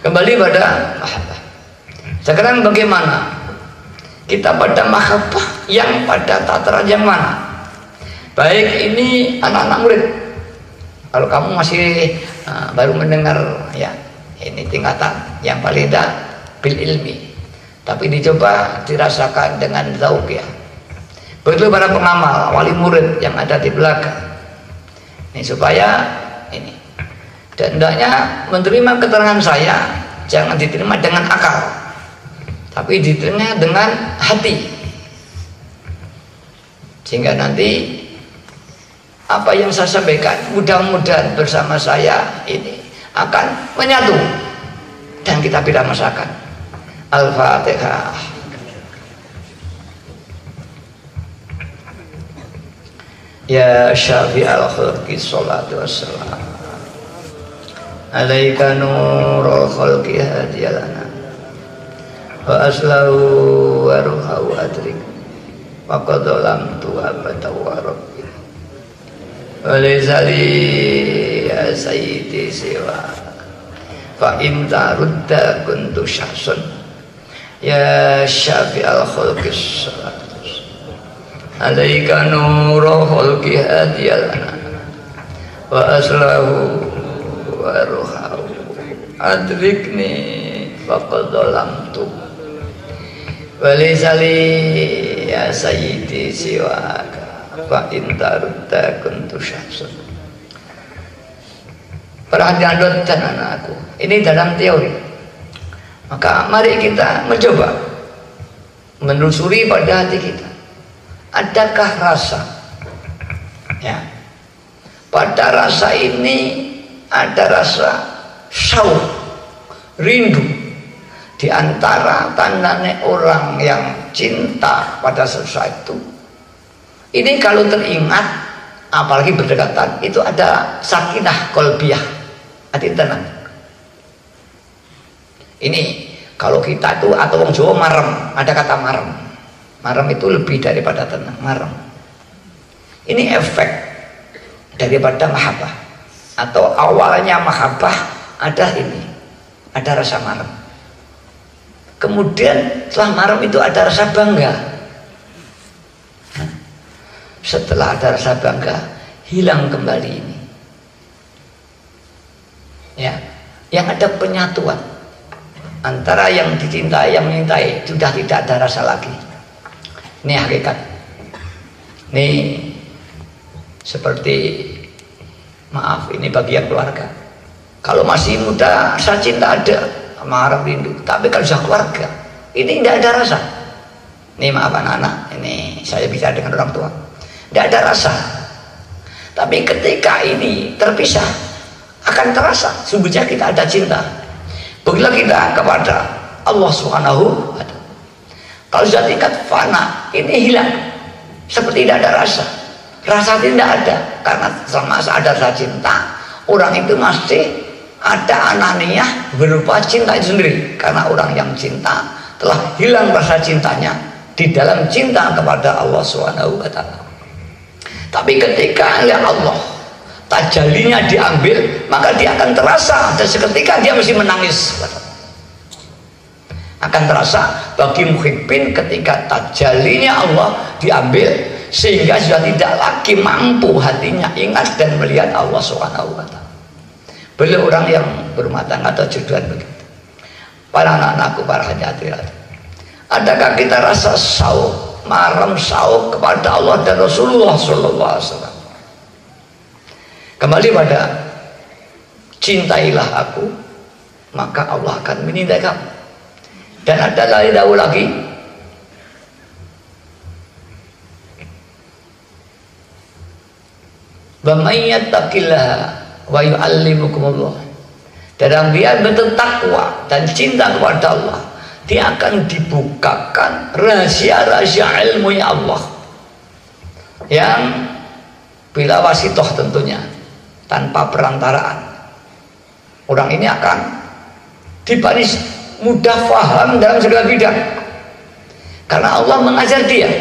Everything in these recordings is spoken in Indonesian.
Kembali pada mahabbah. Sekarang bagaimana kita pada mahabbah yang pada tataran yang mana? Baik ini anak-anak murid. Kalau kamu masih baru mendengar ya, ini tingkatan yang paling dah bil ilmi. Tapi dicoba dirasakan dengan zauq ya. Begitu para pengamal, wali murid yang ada di belakang. Ini supaya ini. Dan hendaknya menerima keterangan saya jangan diterima dengan akal, tapi diterima dengan hati. Sehingga nanti apa yang saya sampaikan mudah-mudahan bersama saya ini akan menyatu dan kita tidak merasakan. Al-Fatihah. Ya syafi'al khalqi sholatu wassalam alaika nurul khalqi hadiyalana wa aslahu wa ruhahu adrik wa qadalam tu'abata wa rabbi wa lizali ya sayyidi siwa fa imta rudda kuntu syahsun ya syafi'al khalqi sholatu alaika nurul khalqi hadiyalana wa aslahu wa ruhahu adrikni faqad zalamtu walisali ya sayyidi siwaka fa intarudda kuntu syamsun. Perhatian dan anakku, ini dalam teori. Maka mari kita mencoba menelusuri pada hati kita, adakah rasa ya, pada rasa ini ada rasa syauq, rindu di antara tandanya orang yang cinta pada sesuatu. Ini kalau teringat, apalagi berdekatan, itu ada sakinah qalbiyah, hati tenang. Ini kalau kita tuh atau wong Jawa marem, ada kata marem. Marem itu lebih daripada tenang, marem. Ini efek daripada mahabbah. Atau awalnya mahabbah ada ini, ada rasa marem. Kemudian setelah marem itu ada rasa bangga. Setelah ada rasa bangga, hilang kembali ini. Ya, yang ada penyatuan antara yang dicintai, yang menyintai, sudah tidak ada rasa lagi. Ini hakikat. Ini seperti, maaf, ini bagian keluarga. Kalau masih muda, rasa cinta ada, marah rindu. Tapi kalau sudah keluarga, ini tidak ada rasa. Ini maaf anak-anak, ini saya bicara dengan orang tua, tidak ada rasa. Tapi ketika ini terpisah, akan terasa sungguhnya kita ada cinta. Begitulah kita kepada Allah Subhanahu wa ta'ala. Kalau sudah tingkat fana, ini hilang, seperti tidak ada rasa. Rasa tidak ada, karena selama ada rasa cinta, orang itu masih ada ananiyah berupa cinta itu sendiri. Karena orang yang cinta telah hilang rasa cintanya di dalam cinta kepada Allah Subhanahu wa ta'ala. Tapi ketika oleh Allah tajalinya diambil, maka dia akan terasa, dan seketika dia mesti menangis. Akan terasa bagi muhibbin ketika tajalinya Allah diambil, sehingga sudah tidak lagi mampu hatinya ingat dan melihat Allah Subhanahu wa ta'ala. Beliau orang yang berumah tangga atau jodohan begitu. Para anak-anakku, para hadirat, adakah kita rasa syauq, marem syauq kepada Allah dan Rasulullah sallallahu alaihi wasallam? Kembali pada cintailah aku, maka Allah akan menyintai kamu. Dan ada lagi jauh lagi, wa may yattaqillah wa yu'allimukumullah. Dan dia bertakwa dan cinta kepada Allah, dia akan dibukakan rahasia-rahasia ilmunya Allah yang bila wasitoh tentunya, tanpa perantaraan. Orang ini akan dibaris mudah faham dalam segala bidang karena Allah mengajar dia.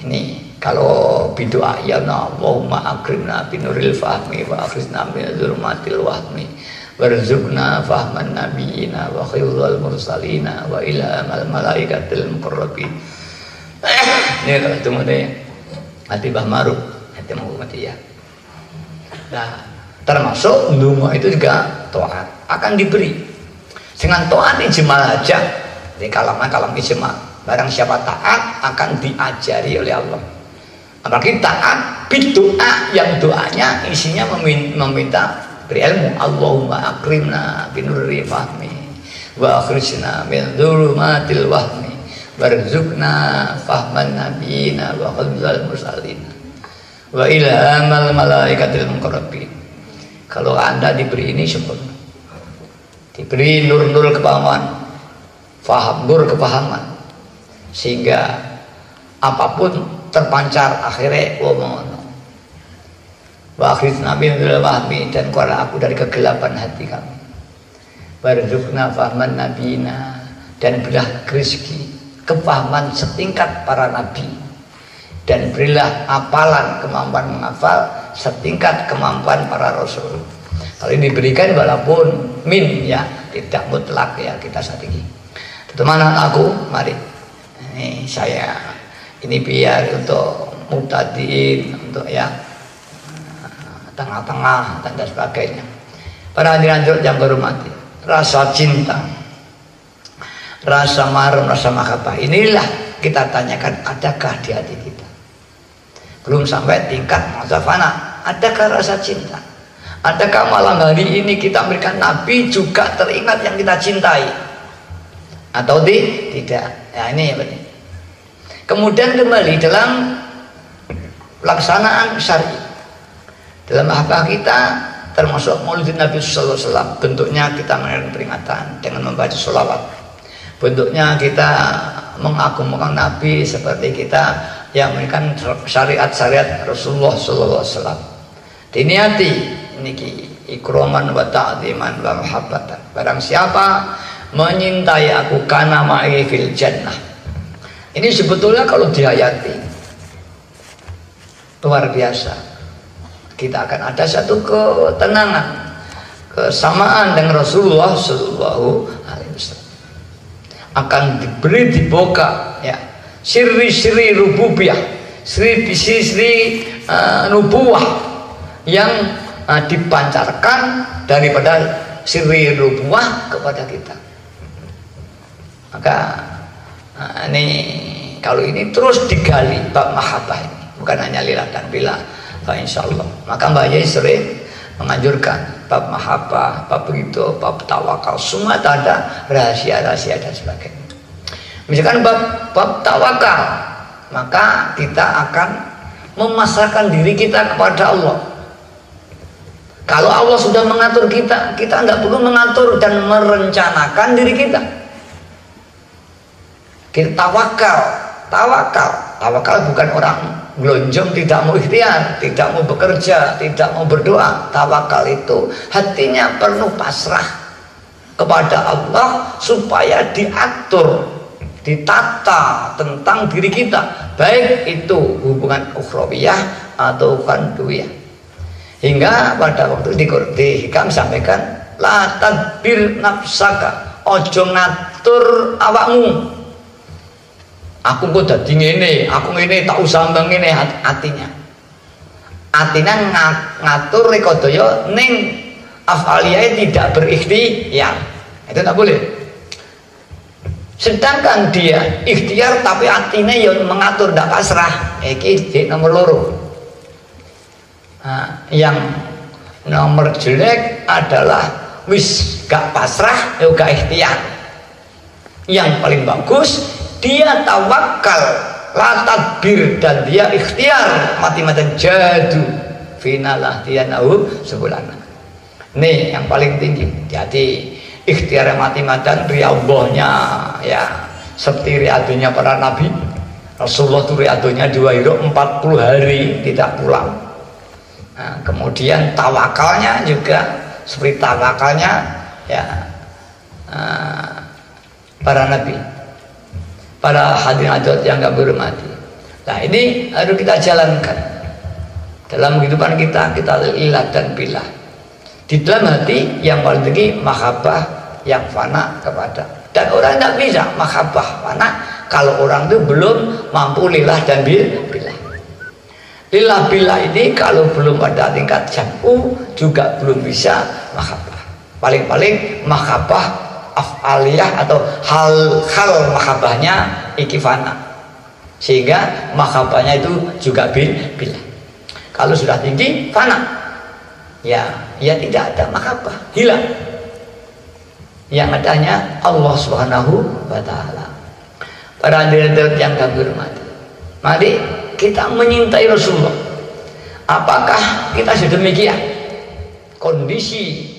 Ini kalau berdoa, ya Allahumma akrimna binuril fahmi wa akhrizna min dzulumatil wahmi warzuqna fahman nabiyina wa khilal mursalina wa ilhamal malaikatil muqarrabin. Ini kalau tunggu deh hati Mbah Maruf, hati mati ya. Nah, termasuk ndonga itu juga taat akan diberi. Dengan taat ijmal aja, di kalam ijmal. Barang siapa taat akan diajari oleh Allah. Apalagi taat bidoa yang doanya isinya meminta berilmu. Allahumma akrimna binurri fahmi wa akhrijna min dzulumatil wahmi warzuqna fahman nabiyina wa khulzal mursalin wa ilhamal malaikatil muqarrabin. Kalau Anda diberi ini sempurna, diberi nur-nur kepahaman, faham, nur kepahaman, sehingga apapun terpancar akhirnya womono wa akhrijna min dzulumatil dan keluar aku dari kegelapan hati kami. Warzuqna fahman nabiyina dan berilah rezeki kepahaman setingkat para nabi dan berilah apalan kemampuan menghafal setingkat kemampuan para rasul. Kalau ini diberikan walaupun min ya, tidak mutlak ya kita sadiki. Teman-teman aku, mari ini saya ini biar untuk mutadiin, untuk ya tengah-tengah dan sebagainya. Para hadirin yang berhormati, rasa cinta, rasa marah, rasa mahabbah, inilah kita tanyakan adakah di hati kita. Belum sampai tingkat masa fana, adakah rasa cinta? Adakah malam hari ini kita memberikan Nabi juga teringat yang kita cintai? Atau tidak? Ya ini ya betul. Kemudian kembali dalam pelaksanaan syar'i, dalam mahabbah kita termasuk Maulid Nabi Sallallahu Alaihi Wasallam. Bentuknya kita mengadakan peringatan dengan membaca sholawat. Bentuknya kita mengagungkan Nabi seperti kita yang memberikan syariat-syariat Rasulullah Sallallahu Alaihi Wasallam. Diniati niki ikroman wa ta'ziman wa mahabbatan. Barang siapa menyintai aku kana ma'i fil jannah. Ini sebetulnya kalau dihayati luar biasa. Kita akan ada satu ketenangan, kesamaan dengan Rasulullah Sallallahu Alaihi Wasallam. Akan diberi dibuka ya siri-siri rububiyah, siri nubuwah yang dipancarkan daripada siri nubuwah kepada kita. Maka ini kalau ini terus digali bab mahabbah ini, bukan hanya lillah dan billah, insyaallah. Maka Mbak Yai sering menganjurkan bab mahabbah, bab begitu, bab tawakal, semua ada rahasia-rahasia dan sebagainya. Misalkan bab tawakal, maka kita akan memasrahkan diri kita kepada Allah. Kalau Allah sudah mengatur kita, kita nggak perlu mengatur dan merencanakan diri kita. Kita tawakal bukan orang gelonjong, tidak mau ikhtiar, tidak mau bekerja, tidak mau berdoa. Tawakal itu hatinya penuh pasrah kepada Allah supaya diatur, ditata tentang diri kita, baik itu hubungan ukhrawiyah atau dunia. Hingga pada waktu di Hikam sampaikan la tadbir nafsaka, ojo ngatur awakmu. Aku kok dadi ngene, aku ngene tak usah ngene hatinya. Artinya ngatur rekodaya ning afaliyah tidak berikhtiar. Itu tak boleh. Sedangkan dia ikhtiar tapi hatinya yang mengatur tidak pasrah. Iki nomor loro. Nah, yang nomor jelek adalah wis gak pasrah, gak ikhtiar. Yang paling bagus dia tawakal, la tadbir, dan dia ikhtiar mati-matian jadu finalah dia nahu sebulan. Nih yang paling tinggi. Jadi ikhtiar mati-matian riyadhahnya ya seperti riyadhahnya para nabi. Rasulullah itu riyadhahnya 40 hari tidak pulang. Nah, kemudian tawakalnya juga seperti tawakalnya ya para nabi. Para hadirin hadirat yang gak berhormati. Nah ini harus kita jalankan dalam kehidupan kita lillah dan billah. Di dalam hati yang paling tinggi mahabbah yang fana kepada. Dan orang tidak bisa mahabbah fana kalau orang itu belum mampu lillah dan billah. Lillah billah ini kalau belum pada tingkat jam'u juga belum bisa mahabbah. Paling-paling mahabbah af'aliyah atau hal mahabbahnya ikifana, sehingga mahabbahnya itu juga billah. Kalau sudah tinggi fana, ya tidak ada mahabbah, hilang. Yang adanya Allah Subhanahu wa ta'ala. Para hadirin yang kami hormati, mari kita menyintai Rasulullah. Apakah kita sedemikian kondisi